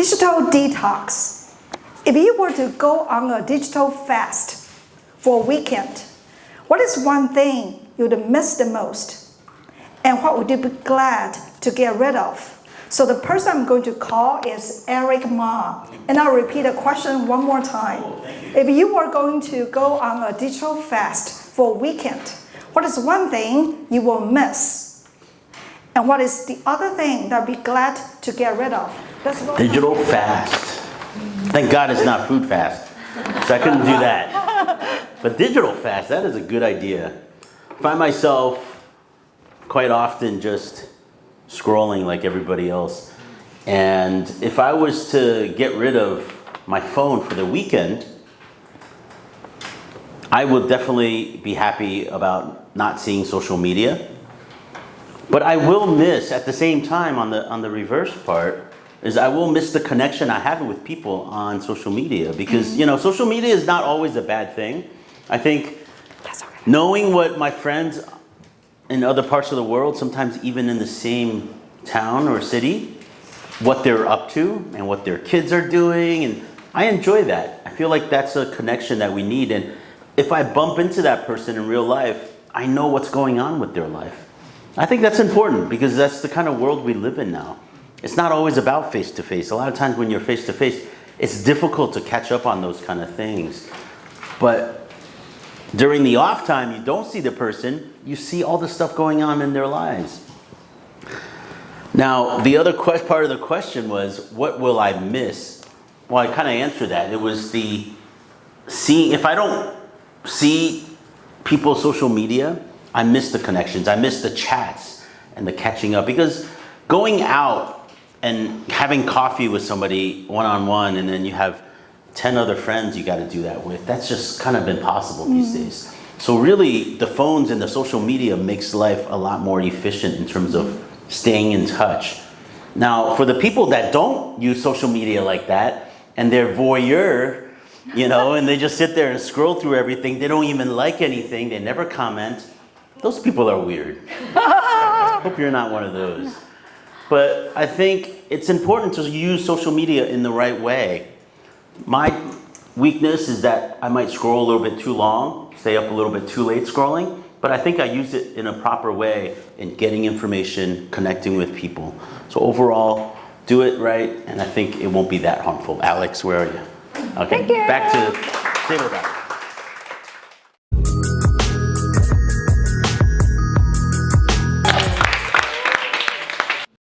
Digital detox. If you were to go on a digital fast for a weekend, what is one thing you'd miss the most? And what would you be glad to get rid of? So the person I'm going to call is Eric Ma. And I'll repeat the question one more time. If you were going to go on a digital fast for a weekend, what is one thing you will miss? And what is the other thing that I'd be glad to get rid of? Digital fast. Thank God it's not food fast. So I couldn't do that. But digital fast, that is a good idea. I find myself quite often just scrolling like everybody else. And if I was to get rid of my phone for the weekend, I would definitely be happy about not seeing social media. But I will miss, at the same time, on the reverse part, is I will miss the connection I have with people on social media. Because, social media is not always a bad thing. I think knowing what my friends in other parts of the world, sometimes even in the same town or city, what they're up to and what their kids are doing, and I enjoy that. I feel like that's a connection that we need, and if I bump into that person in real life, I know what's going on with their life. I think that's important because that's the kind of world we live in now. It's not always about face-to-face. A lot of times when you're face-to-face, it's difficult to catch up on those kind of things. But during the off time, you don't see the person, you see all the stuff going on in their lives. Now, the other part of the question was, what will I miss? Well, I kind of answered that. It was if I don't see people's social media, I miss the connections. I miss the chats and the catching up. Because going out and having coffee with somebody one-on-one, and then you have 10 other friends you got to do that with, that's just kind of impossible these days. So really, the phones and the social media makes life a lot more efficient in terms of staying in touch. Now, for the people that don't use social media like that, and they're voyeur, and they just sit there and scroll through everything, they don't even like anything, they never comment, those people are weird. Hope you're not one of those. But I think it's important to use social media in the right way. My weakness is that I might scroll a little bit too long, stay up a little bit too late scrolling, but I think I use it in a proper way in getting information, connecting with people. So overall, do it right, and I think it won't be that harmful. Alex, where are you? Okay, Thank you. Back to Table Topics.